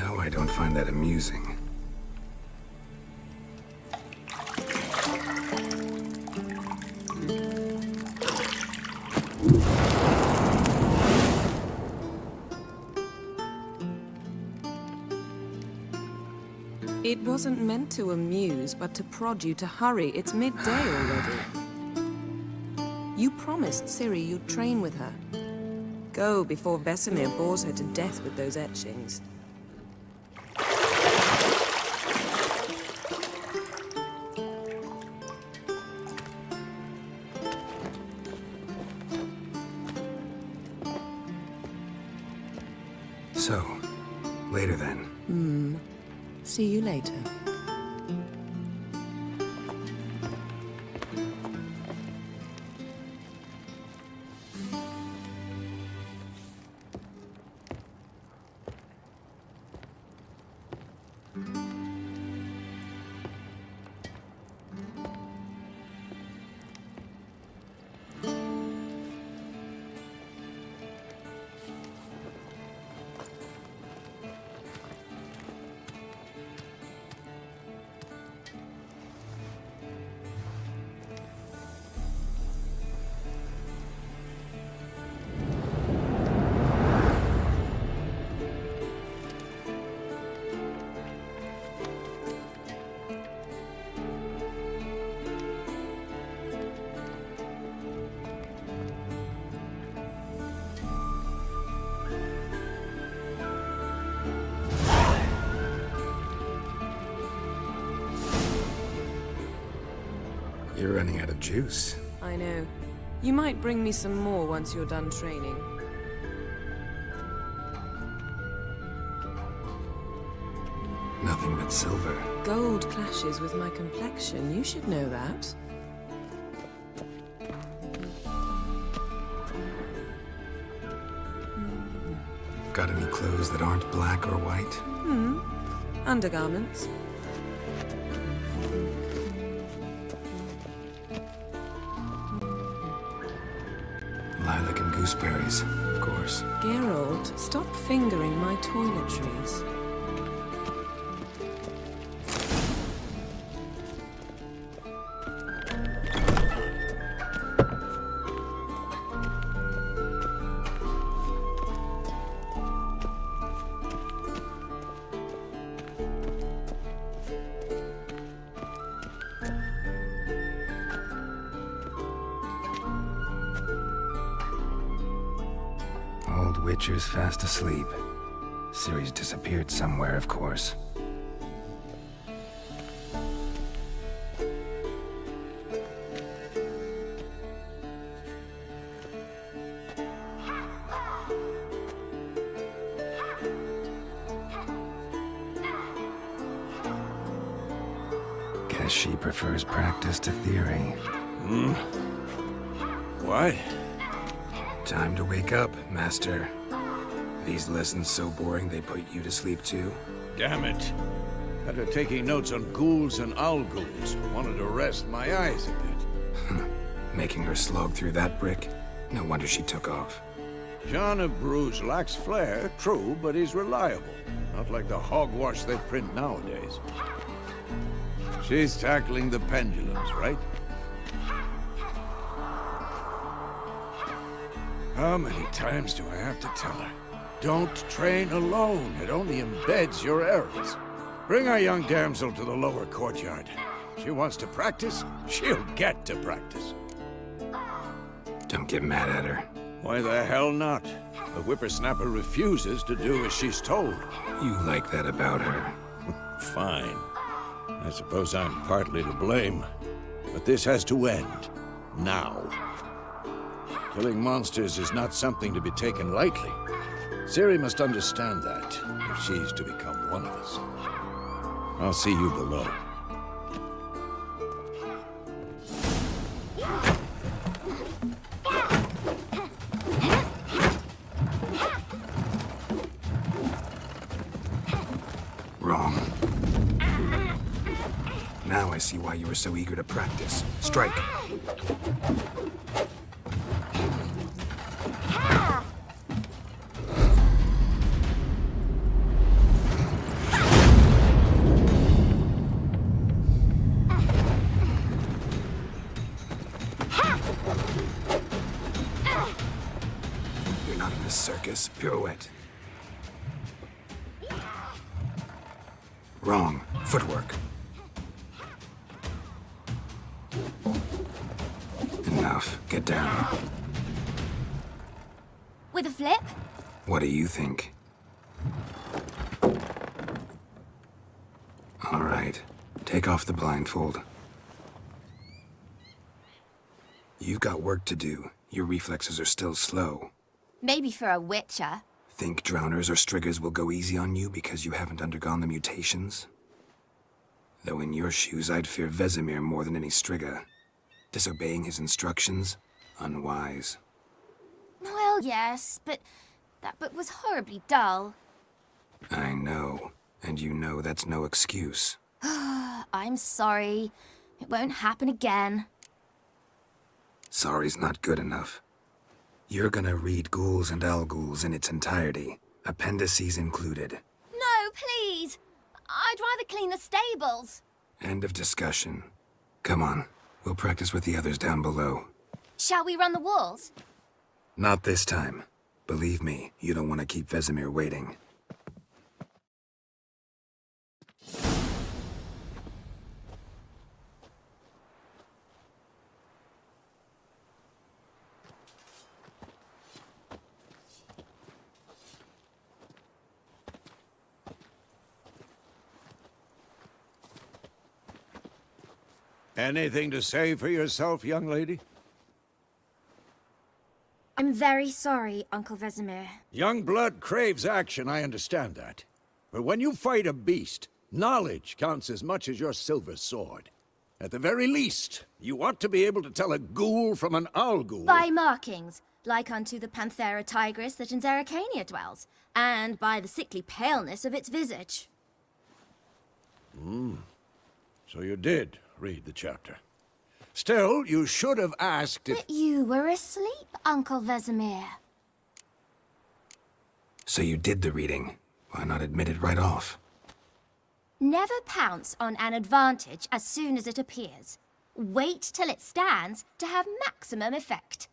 Now I don't find that amusing. It wasn't meant to amuse, but to prod you to hurry. It's midday already. You promised Ciri you'd train with her. Go before Vesemir bores her to death with those etchings. So, later then. See you later. You're running out of juice. I know. You might bring me some more once you're done training. Nothing but silver. Gold clashes with my complexion. You should know that. Got any clothes that aren't black or white? Undergarments. Lilac and gooseberries, of course. Geralt, stop fingering my toiletries. Old Witcher's fast asleep. Ciri's disappeared somewhere, of course. Guess she prefers practice to theory. What? Time to wake up, Master. These lessons so boring they put you to sleep too? Damn it. After taking notes on ghouls and owl ghouls, wanted to rest my eyes a bit. Making her slog through that brick? No wonder she took off. John of Bruges lacks flair, true, but he's reliable. Not like the hogwash they print nowadays. She's tackling the pendulums, right? How many times do I have to tell her? Don't train alone. It only embeds your errors. Bring our young damsel to the lower courtyard. She wants to practice, she'll get to practice. Don't get mad at her. Why the hell not? The whippersnapper refuses to do as she's told. You like that about her. Fine. I suppose I'm partly to blame. But this has to end. Now. Killing monsters is not something to be taken lightly. Ciri must understand that, if she's to become one of us. I'll see you below. Wrong. Now I see why you were so eager to practice. Strike. circus. Pirouette. Wrong. Footwork. Enough. Get down. With a flip? What do you think? All right. Take off the blindfold. You've got work to do. Your reflexes are still slow. Maybe for a witcher. Think drowners or striggers will go easy on you because you haven't undergone the mutations? Though in your shoes, I'd fear Vesemir more than any strigger. Disobeying his instructions? Unwise. Well, yes, but that book was horribly dull. I know. And you know that's no excuse. I'm sorry. It won't happen again. Sorry's not good enough. You're gonna read Ghouls and Al-Ghouls in its entirety, appendices included. No, please! I'd rather clean the stables. End of discussion. Come on, we'll practice with the others down below. Shall we run the walls? Not this time. Believe me, you don't want to keep Vesemir waiting. Anything to say for yourself, young lady? I'm very sorry, Uncle Vesemir. Young blood craves action, I understand that. But when you fight a beast, knowledge counts as much as your silver sword. At the very least, you ought to be able to tell a ghoul from an owl-ghoul. By markings, like unto the Panthera tigris that in Zerrikania dwells, and by the sickly paleness of its visage. So you did read the chapter. Still, you should have asked if... But you were asleep, Uncle Vesemir. So you did the reading. Why not admit it right off? Never pounce on an advantage as soon as it appears. Wait till it stands to have maximum effect.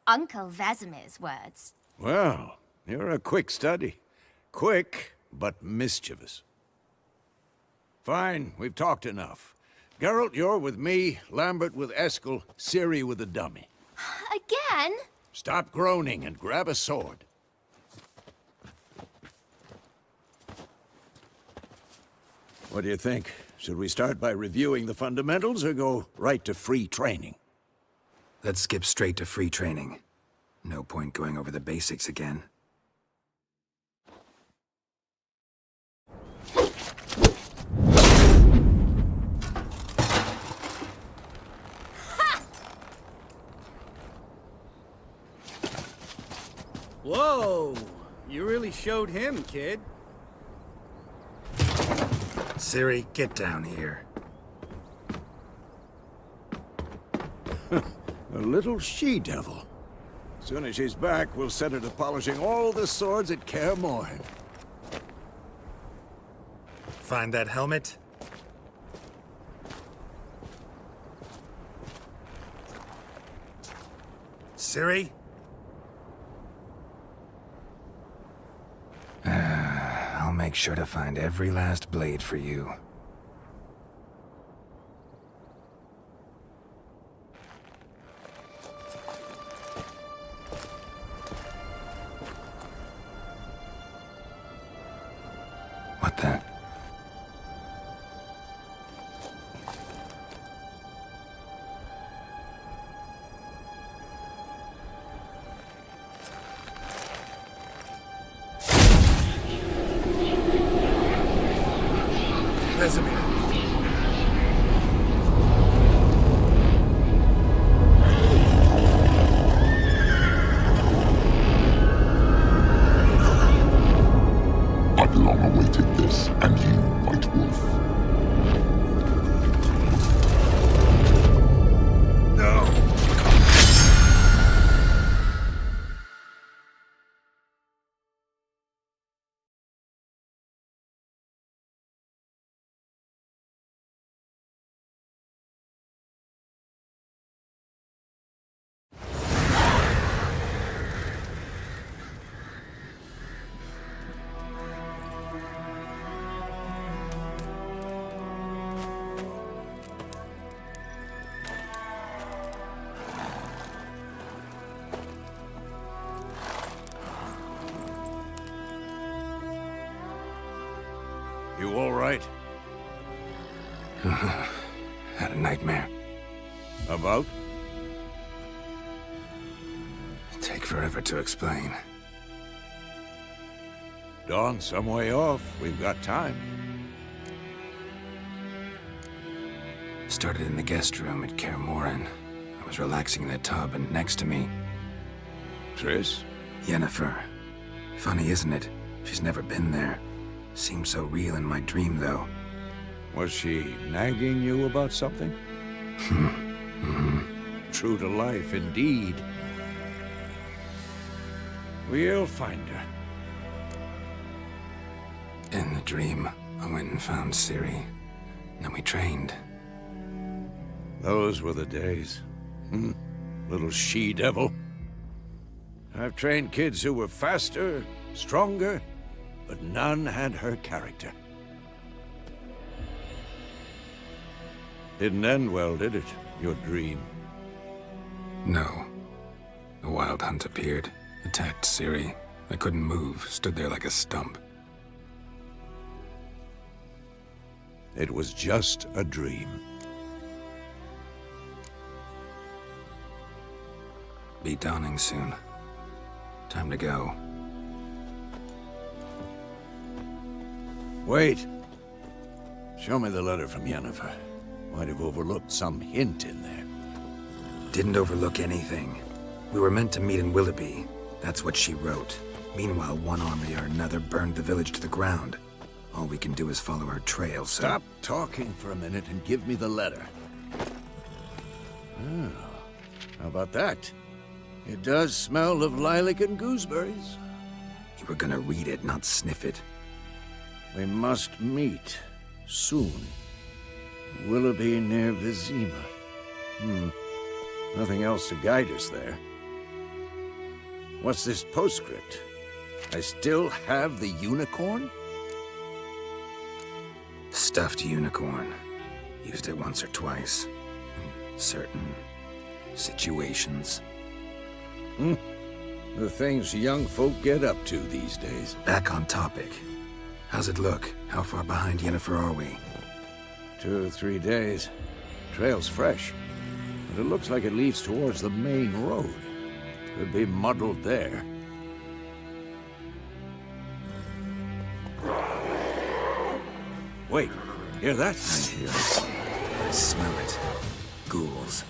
Uncle Vesemir's words. Well, you're a quick study. Quick, but mischievous. Fine, we've talked enough. Geralt, you're with me, Lambert with Eskel, Ciri with the dummy. Again? Stop groaning and grab a sword. What do you think? Should we start by reviewing the fundamentals or go right to free training? Let's skip straight to free training. No point going over the basics again. Whoa! You really showed him, kid. Ciri, get down here. A little she-devil. Soon as she's back, we'll set her to polishing all the swords at Kaer Morhen. Find that helmet? Ciri? I'll make sure to find every last blade for you. What the? Had a nightmare. About? Take forever to explain. Dawn's some way off. We've got time. Started in the guest room at Kaer Morhen. I was relaxing in a tub, and next to me, Triss? Yennefer. Funny, isn't it? She's never been there. Seemed so real in my dream, though. Was she nagging you about something? True to life, indeed. We'll find her. In the dream, I went and found Ciri. Then we trained. Those were the days. Little she-devil. I've trained kids who were faster, stronger, but none had her character. Didn't end well, did it? Your dream? No. The Wild Hunt appeared, attacked Ciri. I couldn't move, stood there like a stump. It was just a dream. Be dawning soon. Time to go. Wait. Show me the letter from Yennefer. Might have overlooked some hint in there. Didn't overlook anything. We were meant to meet in Willoughby. That's what she wrote. Meanwhile, one army or another burned the village to the ground. All we can do is follow her trail, so... Stop talking for a minute and give me the letter. Oh, how about that? It does smell of lilac and gooseberries. You were gonna read it, not sniff it. We must meet soon. Willoughby near Vizima. Nothing else to guide us there. What's this postscript? I still have the unicorn? Stuffed unicorn. Used it once or twice. In certain situations. The things young folk get up to these days. Back on topic. How's it look? How far behind Yennefer are we? 2 or 3 days. Trail's fresh. But it looks like it leads towards the main road. Could be muddled there. Wait, hear that? I hear it. I smell it. Ghouls.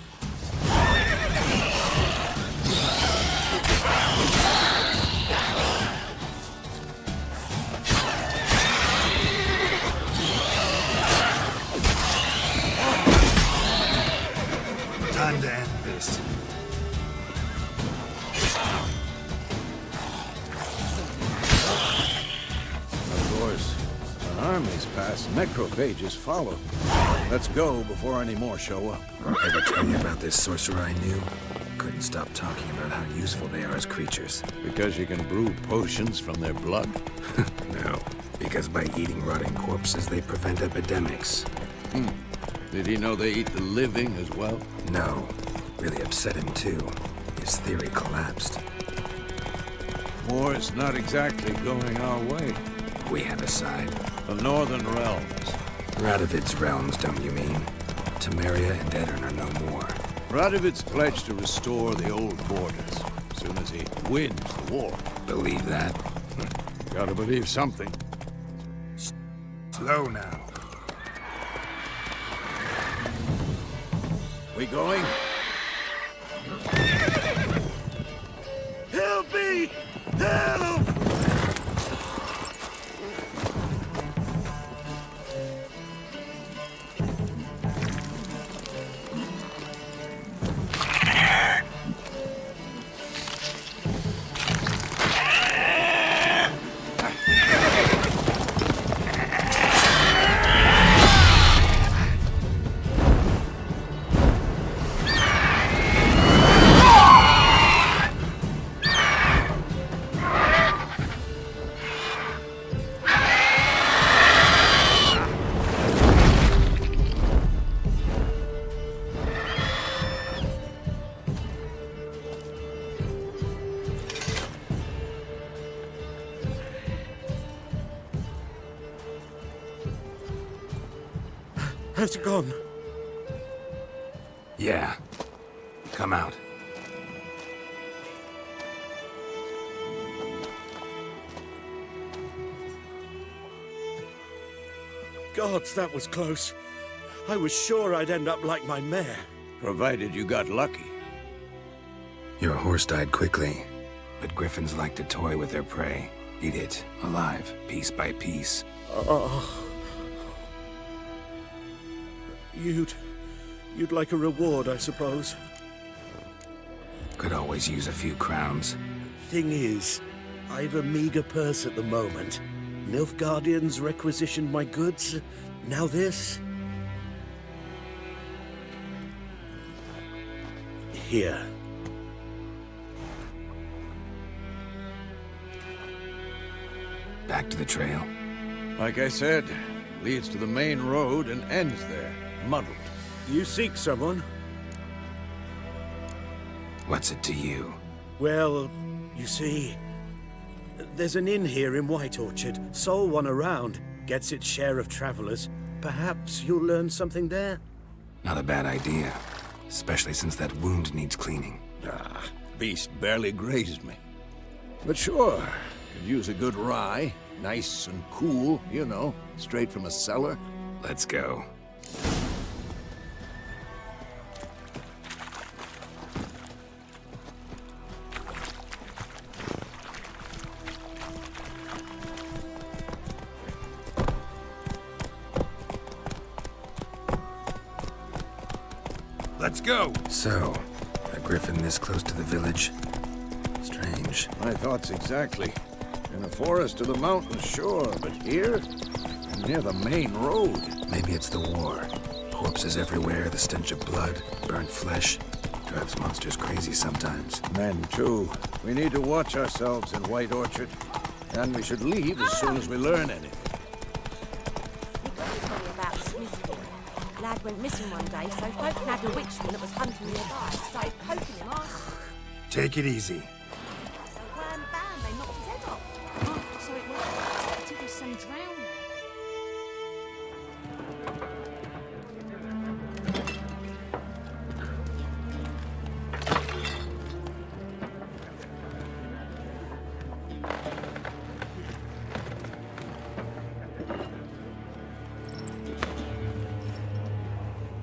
Time to end this. Of course. When armies pass, necrophages follow. Let's go before any more show up. Ever tell you about this sorcerer I knew? Couldn't stop talking about how useful they are as creatures. Because you can brew potions from their blood? No, because by eating rotting corpses, they prevent epidemics. Did he know they eat the living as well? No, really upset him too. His theory collapsed. War's not exactly going our way. We have a side. The Northern Realms. Radovid's realms, don't you mean? Temeria and Edirn are no more. Radovid's pledged to restore the old borders as soon as he wins the war. Believe that? Gotta believe something. Slow now. We going? Help me! Help! Has it gone? Yeah. Come out. Gods, that was close. I was sure I'd end up like my mare. Provided you got lucky. Your horse died quickly, but griffins like to toy with their prey. Eat it, alive, piece by piece. Oh. You'd like a reward, I suppose. Could always use a few crowns. Thing is, I've a meager purse at the moment. Nilfgaardians requisitioned my goods. Now this. Here. Back to the trail. Like I said, leads to the main road and ends there, muddled. You seek someone? What's it to you? Well, you see, there's an inn here in White Orchard. Sole one around. Gets its share of travelers. Perhaps you'll learn something there? Not a bad idea. Especially since that wound needs cleaning. Ah, beast barely grazed me. But sure, could use a good rye. Nice and cool, you know, straight from a cellar. Let's go. Let's go! So, a griffin this close to the village? Strange. My thoughts exactly. In the forest to the mountains, sure, but here? Near the main road. Maybe it's the war. Corpses everywhere, the stench of blood, burnt flesh. Drives monsters crazy sometimes. Men, too. We need to watch ourselves in White Orchard. And we should leave as soon as we learn anything. About Smithy. Lad went missing one day, so folk nabbed a witchman that was hunting nearby and started poking him off. Take it easy. So bam, they knocked his head off. Oh, so it was expected with some drowning.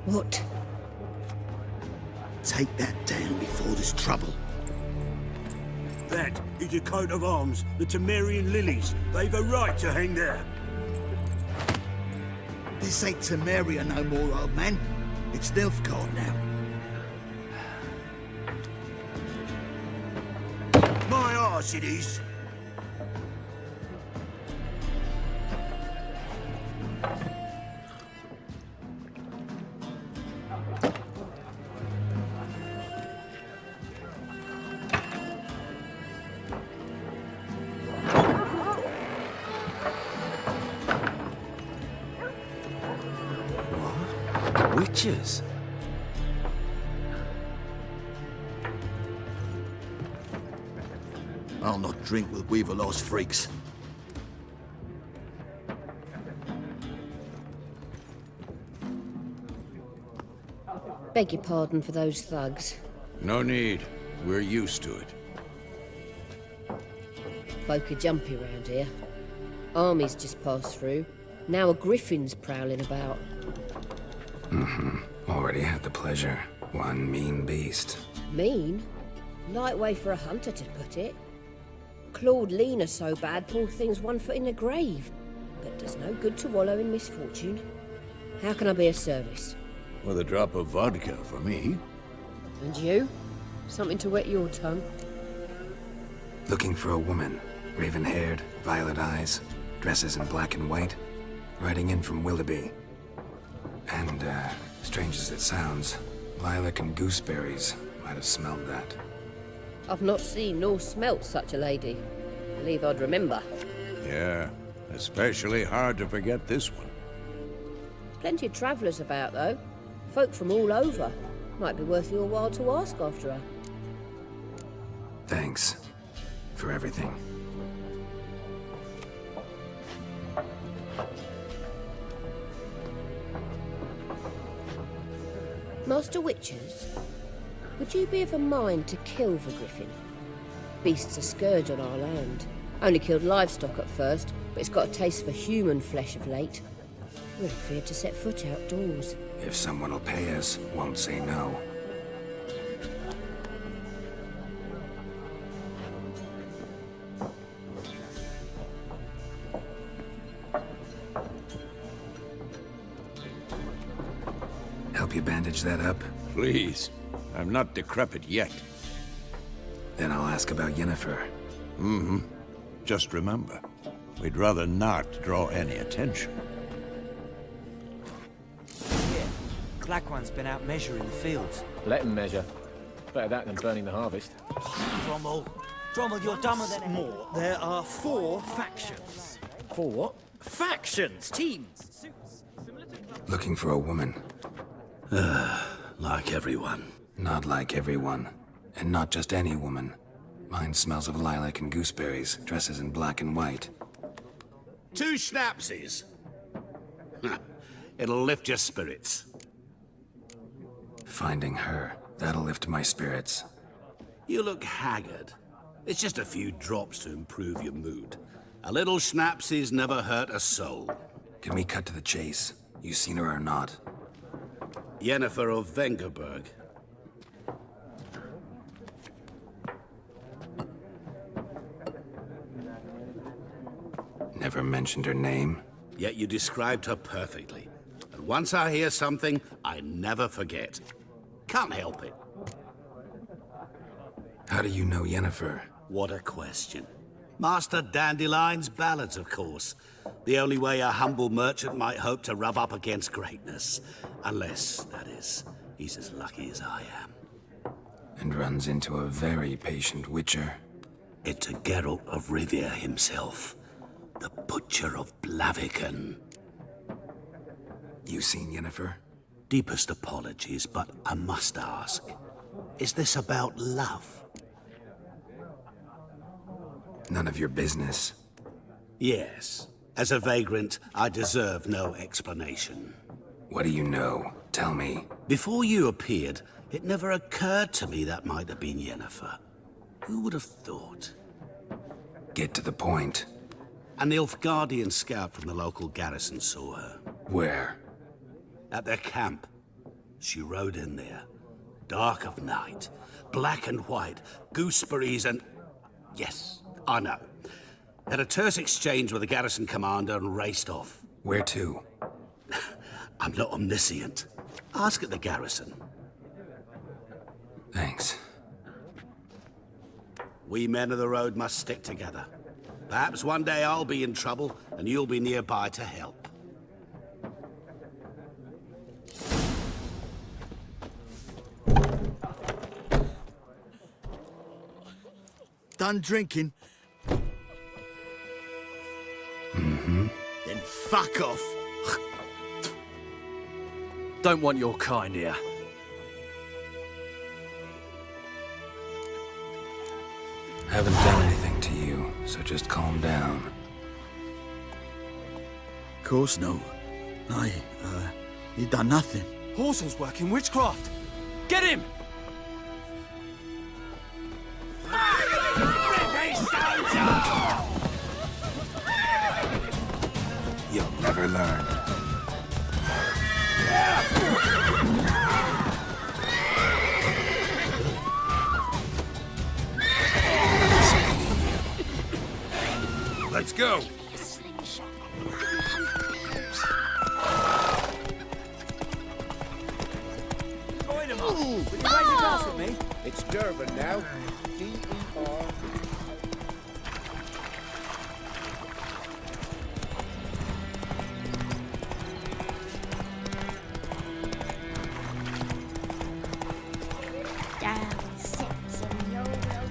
What? Take that down before there's trouble. That is a coat of arms, the Temerian lilies. They've a right to hang there. This ain't Temeria no more, old man. It's Nilfgaard now. My arse it is. Witches? I'll not drink with Weaverlaw's freaks. Beg your pardon for those thugs. No need. We're used to it. Folk are jumpy round here. Armies just passed through. Now a griffin's prowling about. Already had the pleasure. One mean beast. Mean? Light way for a hunter to put it. Clawed Lena so bad, poor thing's 1 foot in the grave. But does no good to wallow in misfortune. How can I be of service? With a drop of vodka for me. And you? Something to wet your tongue? Looking for a woman. Raven-haired, violet eyes, dresses in black and white. Riding in from Willoughby. And, strange as it sounds, lilac and gooseberries might have smelled that. I've not seen nor smelt such a lady. Believe I'd remember. Yeah, especially hard to forget this one. Plenty of travellers about, though. Folk from all over. Might be worth your while to ask after her. Thanks. For everything. Master Witchers, would you be of a mind to kill the griffin? Beast's a scourge on our land. Only killed livestock at first, but it's got a taste for human flesh of late. We're afraid to set foot outdoors. If someone will pay us, won't say no. Help you bandage that up? Please. I'm not decrepit yet. Then I'll ask about Yennefer. Just remember, we'd rather not draw any attention. Yeah, Black One's been out measuring the fields. Let him measure. Better that than burning the harvest. Drommel, you're dumber than More, there are 4 factions. 4 what? Factions! teams. Looking for a woman. Like everyone. Not like everyone. And not just any woman. Mine smells of lilac and gooseberries, dresses in black and white. 2 schnapsies. It'll lift your spirits. Finding her, that'll lift my spirits. You look haggard. It's just a few drops to improve your mood. A little schnapsies never hurt a soul. Can we cut to the chase? You seen her or not? Yennefer of Vengerberg. Never mentioned her name. Yet you described her perfectly. And once I hear something, I never forget. Can't help it. How do you know Yennefer? What a question. Master Dandelion's ballads, of course. The only way a humble merchant might hope to rub up against greatness. Unless, that is, he's as lucky as I am. And runs into a very patient witcher. Into Geralt of Rivia himself. The Butcher of Blaviken. You seen Yennefer? Deepest apologies, but I must ask. Is this about love? None of your business. Yes. As a vagrant, I deserve no explanation. What do you know? Tell me. Before you appeared, it never occurred to me that might have been Yennefer. Who would have thought? Get to the point. A Nilfgaardian scout from the local garrison saw her. Where? At their camp. She rode in there. Dark of night. Black and white. Gooseberries and... Yes, I know. Had a terse exchange with the garrison commander and raced off. Where to? I'm not omniscient. Ask at the garrison. Thanks. We men of the road must stick together. Perhaps one day I'll be in trouble and you'll be nearby to help. Done drinking? Then fuck off. Don't want your kind here. Haven't done anything to you, so just calm down. Course no. You done nothing. Horsel's working witchcraft. Get him! You'll never learn. Let's go! Join him up. Will you raise your glass at me? It's Dervin now. D-E-R. Down sits in your road.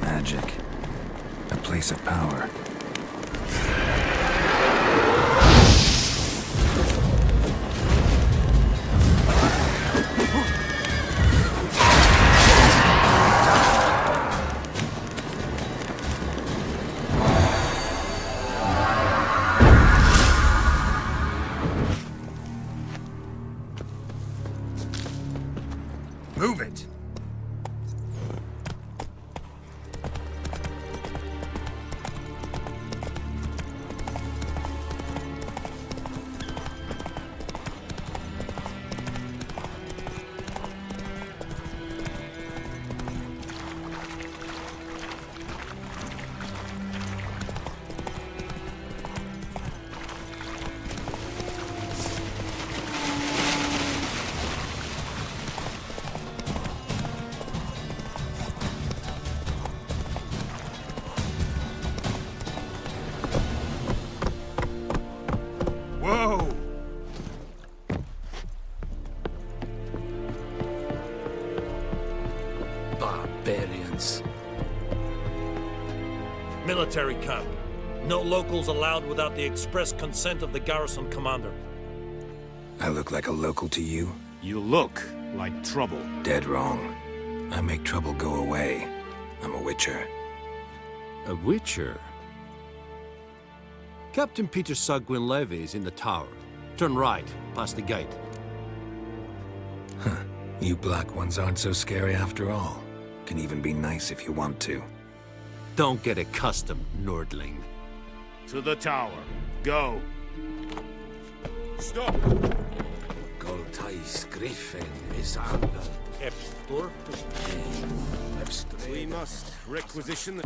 Magic. A place of power. Barbarians. Military camp. No locals allowed without the express consent of the garrison commander. I look like a local to you? You look like trouble. Dead wrong. I make trouble go away. I'm a witcher. A witcher? Captain Peter Sagwin Levy is in the tower. Turn right, past the gate. Huh. You black ones aren't so scary after all. Can even be nice if you want to. Don't get accustomed, Nordling. To the tower. Go. Stop! Goltais Griffin is under. We must requisition